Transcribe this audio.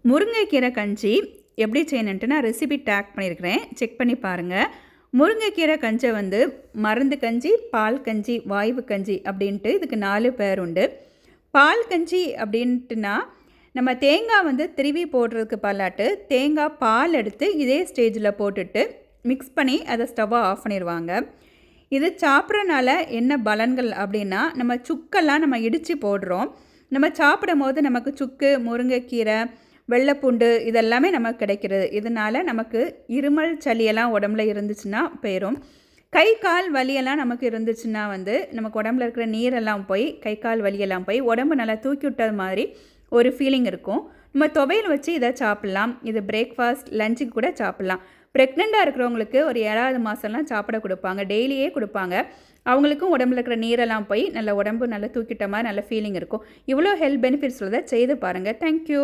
முருங்கைக்கீரை கஞ்சி எப்படி செய்யணுன்ட்டு நான் ரெசிபி டேக் பண்ணியிருக்கிறேன், செக் பண்ணி பாருங்கள். முருங்கைக்கீரை கஞ்சை வந்து மருந்து கஞ்சி, பால் கஞ்சி, வாய்வு கஞ்சி அப்படின்ட்டு இதுக்கு 4 பேர் உண்டு. பால் கஞ்சி அப்படின்ட்டுனா நம்ம தேங்காய் வந்து திருவி போடுறதுக்கு பல்லாட்டு தேங்காய் பால் எடுத்து இதே ஸ்டேஜில் போட்டுட்டு மிக்ஸ் பண்ணி அதை ஸ்டவ்வை ஆஃப் பண்ணிடுவாங்க. இது சாப்பிட்றனால என்ன பலன்கள் அப்படின்னா, நம்ம சுக்கெல்லாம் நம்ம இடித்து போடுறோம். நம்ம சாப்பிடும் போது நமக்கு சுக்கு, முருங்கைக்கீரை, வெள்ளைப்பூண்டு இதெல்லாமே நமக்கு கிடைக்கிறது. இதனால் நமக்கு இருமல் சளியெல்லாம் உடம்புல இருந்துச்சுன்னா போயிடும். கை கால் வலியெல்லாம் நமக்கு இருந்துச்சுன்னா வந்து நமக்கு உடம்புல இருக்கிற நீரெல்லாம் போய் கை கால் வலியெல்லாம் போய் உடம்பு நல்லா தூக்கி விட்டது மாதிரி ஒரு ஃபீலிங் இருக்கும். நம்ம துவையல் வச்சு இதை சாப்பிட்லாம். இது பிரேக்ஃபாஸ்ட் லஞ்சுக்கு கூட சாப்பிட்லாம். ப்ரெக்னெண்ட்டாக இருக்கிறவங்களுக்கு ஒரு 7வது மாதம்லாம் சாப்பிட கொடுப்பாங்க, டெய்லியே கொடுப்பாங்க. அவங்களுக்கும் உடம்புல இருக்கிற நீரெல்லாம் போய் நல்ல உடம்பு நல்லா தூக்கிட்ட மாதிரி நல்ல ஃபீலிங் இருக்கும். இவ்வளோ ஹெல்த் பெனிஃபிட்ஸ் உள்ளதை செய்து பாருங்கள். தேங்க்யூ.